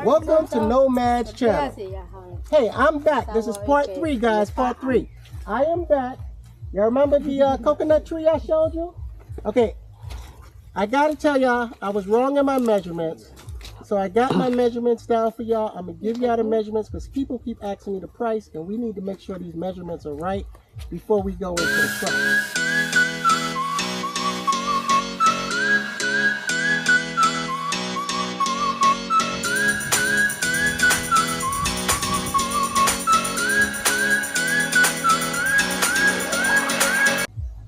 Welcome to Nomad's channel. Hey, I'm back. This is part 3, guys. Part 3. I am back. You remember the coconut tree I showed you? Okay. I gotta tell y'all, I was wrong in my measurements. So I got my measurements down for y'all. I'm gonna give y'all the measurements because people keep asking me the price, and we need to make sure these measurements are right before we go into the price.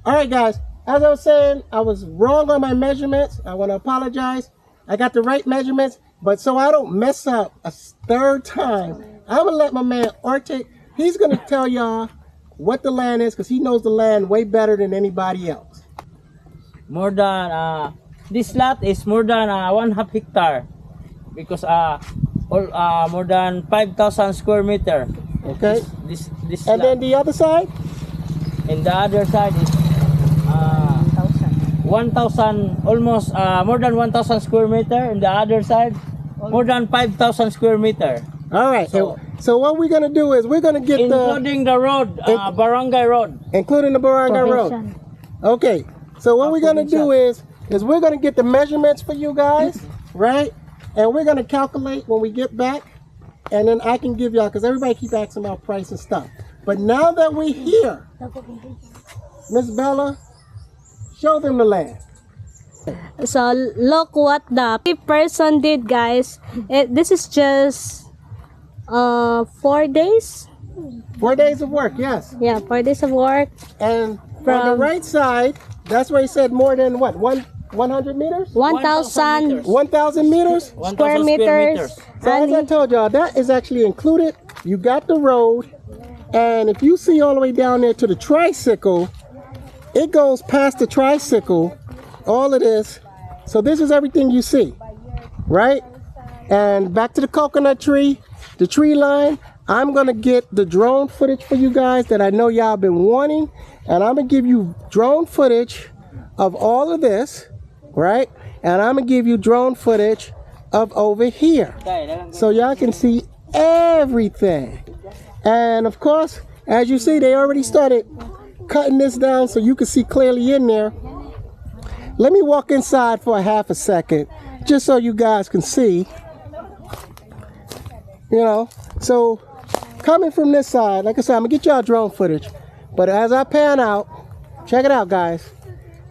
Alright guys, as I was saying, I was wrong on my measurements. I want to apologize. I got the right measurements, but so I don't mess up a third time, I'm going to let my man Arctic, he's going to tell y'all what the land is because he knows the land way better than anybody else. More than, this lot is more than 1/2 hectare because more than 5,000 square meter. Okay. This and lot. then the other side? And the other side is 1,000, almost more than 1,000 square meter. And the other side, more than 5,000 square meter. All right. So what we're gonna do is we're gonna get including the road, barangay road. Including the barangay road. Okay. So what we're gonna do is we're gonna get the measurements for you guys, right? And we're gonna calculate when we get back, and then I can give y'all because everybody keep asking about price and stuff. But now that we're here, Miss Bella, show them the land. So look what the person did, guys. This is just 4 days. 4 days of work, yes. Yeah, 4 days of work. And from the right side, that's where he said more than what? 100 meters? 1,000 1,000 meters? Square meters. So as I told y'all, that is actually included. You got the road. And if you see all the way down there to the tricycle, it goes past the tricycle, all of this. So this is everything you see, right? And back to the coconut tree, the tree line. I'm going to get the drone footage for you guys that I know y'all been wanting. And I'm going to give you drone footage of all of this, right? And I'm going to give you drone footage of over here. So y'all can see everything. And of course, as you see, they already started cutting this down so you can see clearly in there. Let me walk inside for a half a second, just so you guys can see. You know, so coming from this side, like I said, I'm gonna get y'all drone footage. But as I pan out, check it out, guys.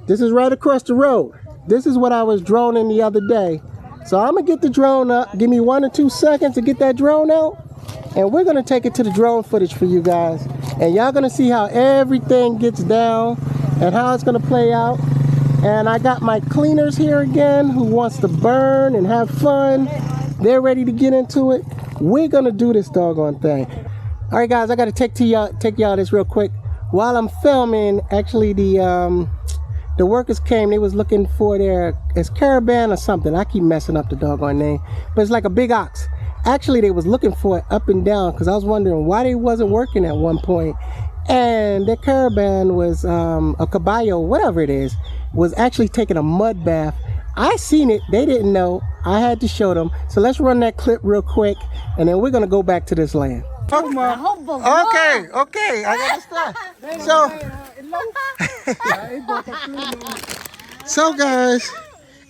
This is right across the road. This is what I was droning the other day. So I'm gonna get the drone up. Give me 1 or 2 seconds to get that drone out. And we're going to take it to the drone footage for you guys. And y'all going to see how everything gets down and how it's going to play out. And I got my cleaners here again who wants to burn and have fun. They're ready to get into it. We're going to do this doggone thing. All right, guys, I got to take y'all this real quick. While I'm filming, actually the workers came. They was looking for it's caravan or something. I keep messing up the doggone name. But it's like a big ox. Actually, they was looking for it up and down because I was wondering why they wasn't working at one point. And their caravan was a caballo, whatever it is, was actually taking a mud bath. I seen it. They didn't know. I had to show them. So let's run that clip real quick, and then we're going to go back to this land. Okay, I understand. So guys,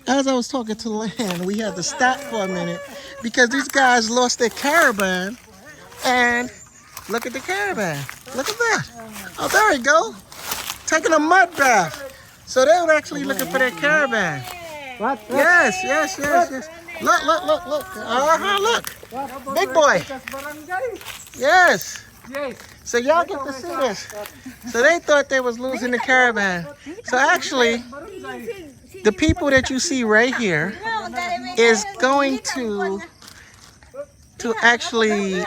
as I was talking to the land, we had to stop for a minute because these guys lost their caravan. And look at the caravan. Look at that. Oh, there we go. Taking a mud bath. So they were actually looking for their caravan. What? Yes. Look. Look. Big boy. Yes. So y'all get to see this. So they thought they was losing the caravan. So actually, the people that you see right here is going to actually,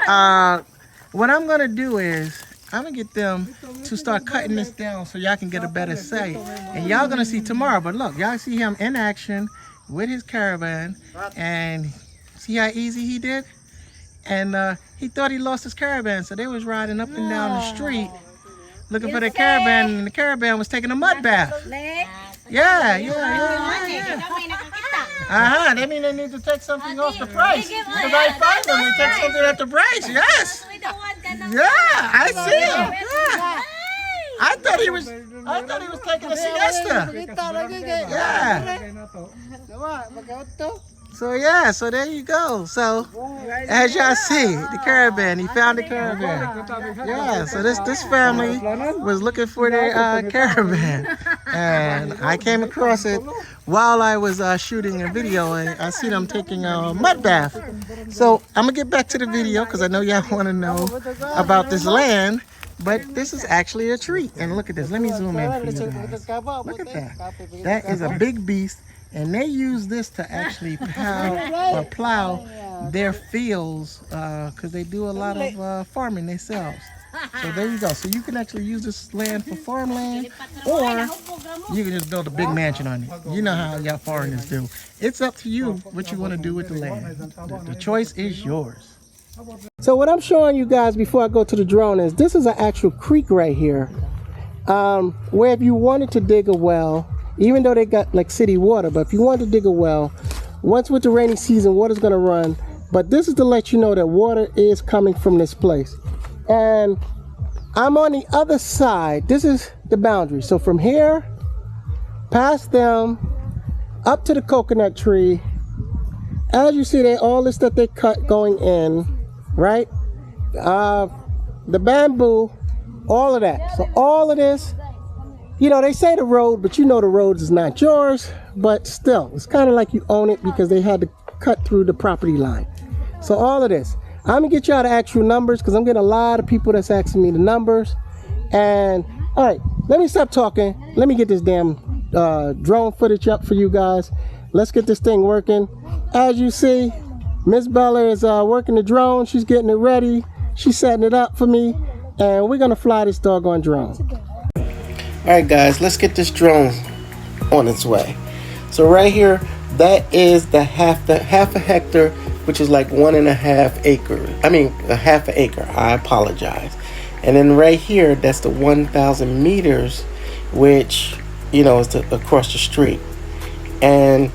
what I'm going to do is, I'm going to get them to start cutting this down so y'all can get a better sight. And y'all going to see tomorrow. But look, y'all see him in action with his caravan. And see how easy he did? And he thought he lost his caravan. So they was riding up and down the street looking for the caravan. And the caravan was taking a mud bath. Yeah. That means they need to take something off the price. Because I find them, they take something off the price. Yes. Yeah, I see him. Yeah. I thought he was taking a siesta. Yeah. So there you go. So as y'all see, the caravan, he found the caravan. Yeah, so this family was looking for their caravan. And I came across it while I was shooting a video, and I see them taking a mud bath. So I'm gonna get back to the video because I know y'all want to know about this land. But this is actually a treat. And look at this. Let me zoom in for you guys. Look at that. That is a big beast. And they use this to actually plow their fields because they do a lot of farming themselves. So there you go. So you can actually use this land for farmland, or you can just build a big mansion on it. You know how y'all foreigners do. It's up to you what you want to do with the land. The choice is yours. So what I'm showing you guys before I go to the drone is this is an actual creek right here, where if you wanted to dig a well, even though they got like city water, but if you wanted to dig a well, once with the rainy season, water's gonna run. But this is to let you know that water is coming from this place. And I'm on the other side. This is the boundary. So from here, past them, up to the coconut tree. As you see, all this that they cut going in, right? The bamboo, all of that. So all of this, you know, they say the road, but you know the road is not yours. But still, it's kind of like you own it because they had to cut through the property line. So all of this. I'm going to get y'all the actual numbers because I'm getting a lot of people that's asking me the numbers. And, all right, let me stop talking. Let me get this damn drone footage up for you guys. Let's get this thing working. As you see, Miss Bella is working the drone. She's getting it ready. She's setting it up for me. And we're going to fly this doggone drone. All right, guys, let's get this drone on its way. So right here, that is the half a hectare, which is like 1.5 acres. I mean, a half an acre. I apologize. And then right here, that's the 1,000 meters, which, you know, is across the street. And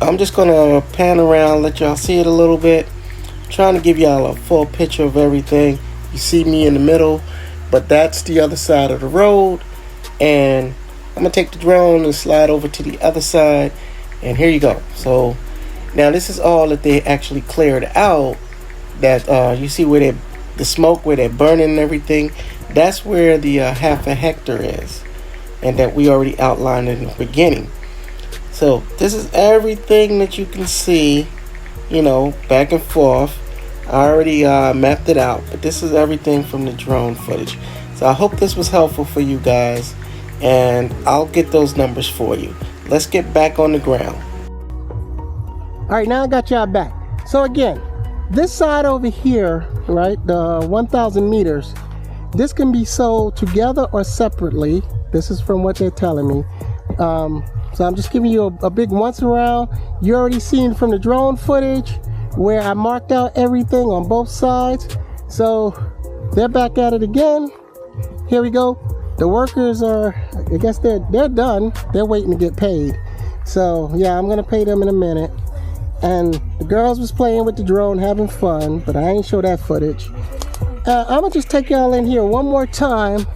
I'm just gonna pan around, let y'all see it a little bit. Trying to give y'all a full picture of everything. You see me in the middle, but that's the other side of the road. And I'm gonna take the drone and slide over to the other side. And here you go. So now this is all that they actually cleared out. That you see where the smoke, where they're burning and everything. That's where the half a hectare is, and that we already outlined in the beginning. So this is everything that you can see, you know, back and forth. I already mapped it out, but this is everything from the drone footage. So I hope this was helpful for you guys, and I'll get those numbers for you. Let's get back on the ground. All right, now I got y'all back. So again, this side over here, right, the 1,000 meters, this can be sold together or separately. This is from what they're telling me. So I'm just giving you a big once around. You already seen from the drone footage where I marked out everything on both sides. So they're back at it again. Here we go. The workers are, I guess they're done. They're waiting to get paid. So yeah, I'm gonna pay them in a minute. And the girls was playing with the drone, having fun, but I ain't show that footage. I'm gonna just take y'all in here one more time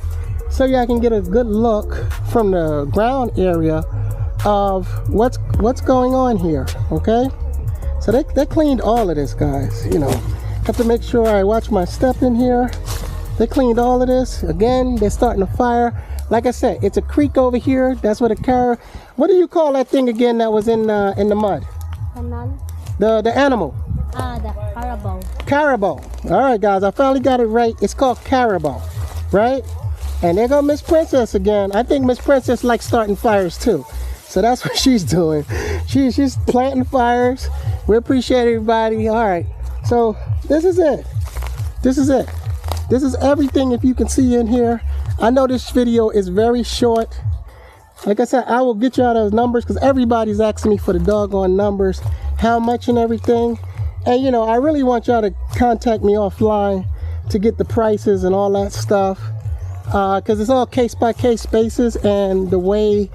so y'all can get a good look from the ground area of what's going on here. Okay, so they cleaned all of this, guys. You know, have to make sure I watch my step in here. They cleaned all of this. Again, they're starting a fire. Like I said, it's a creek over here. That's where the car, what do you call that thing again that was in the mud? Canal. The animal. Ah, the carabao. Carabao. All right, guys, I finally got it right. It's called carabao, right? And there go Miss Princess again. I think Miss Princess likes starting fires too. So that's what she's doing. She's planting fires. We appreciate everybody. All right. So this is it. This is it. This is everything if you can see in here. I know this video is very short. Like I said, I will get you all those numbers because everybody's asking me for the doggone numbers, how much and everything. And you know, I really want y'all to contact me offline to get the prices and all that stuff. Because it's all case by case basis and the way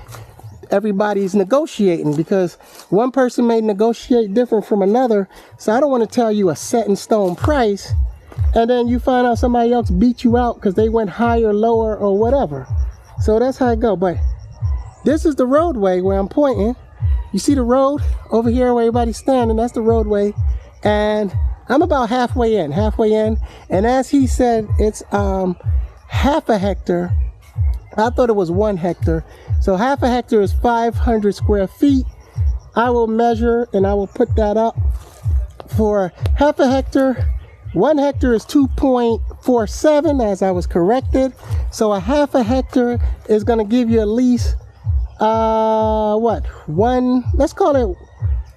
everybody's negotiating, because one person may negotiate different from another. So I don't want to tell you a set in stone price and then you find out somebody else beat you out because they went higher, lower, or whatever. So that's how it go. But this is the roadway where I'm pointing. You see the road over here where everybody's standing? That's the roadway. And I'm about halfway in. And as he said, it's half a hectare. I thought it was 1 hectare. So half a hectare is 500 square feet. I will measure and I will put that up for half a hectare. 1 hectare is 2.47 as I was corrected. So a half a hectare is going to give you at least let's call it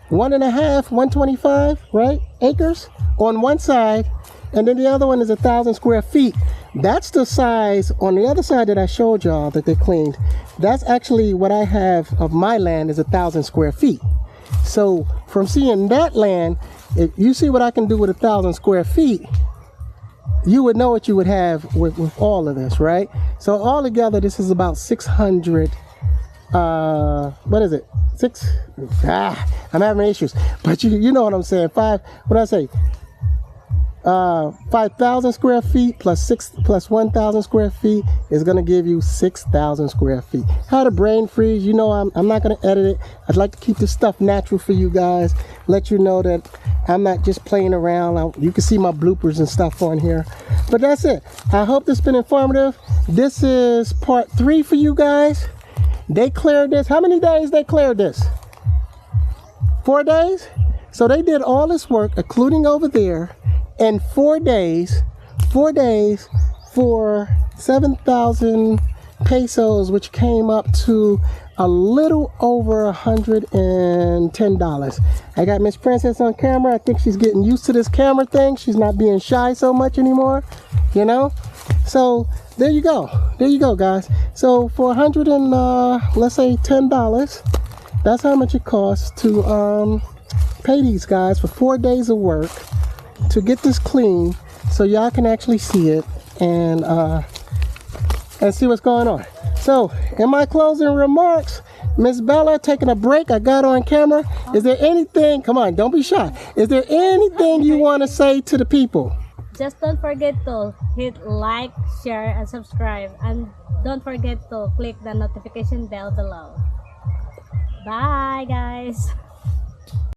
1.5, 125, right? Acres on one side. And then the other one is 1,000 square feet. That's the size on the other side that I showed y'all that they cleaned. That's actually what I have of my land is 1,000 square feet. So from seeing that land, if you see what I can do with 1,000 square feet, you would know what you would have with all of this, right? So all together, this is about 600, what is it? I'm having issues, but you know what I'm saying. 5,000 square feet plus 1,000 square feet is going to give you 6,000 square feet. How to brain freeze, you know, I'm not going to edit it. I'd like to keep this stuff natural for you guys, let you know that I'm not just playing around. You can see my bloopers and stuff on here, but that's it. I hope this has been informative. This is part 3 for you guys. They cleared this. How many days they cleared this? 4 days? So they did all this work, including over there, in 4 days for 7,000 pesos, which came up to a little over $110. I got Miss Princess on camera. I think she's getting used to this camera thing. She's not being shy so much anymore, you know. So there you go, guys. So for let's say $10, that's how much it costs to pay these guys for 4 days of work to get this clean, so y'all can actually see it and see what's going on. So in my closing remarks, Miss Bella taking a break. I got on camera. Is there anything? Come on, don't be shy. Is there anything you want to say to the people? Just don't forget to hit like, share, and subscribe. And don't forget to click the notification bell below. Bye, guys.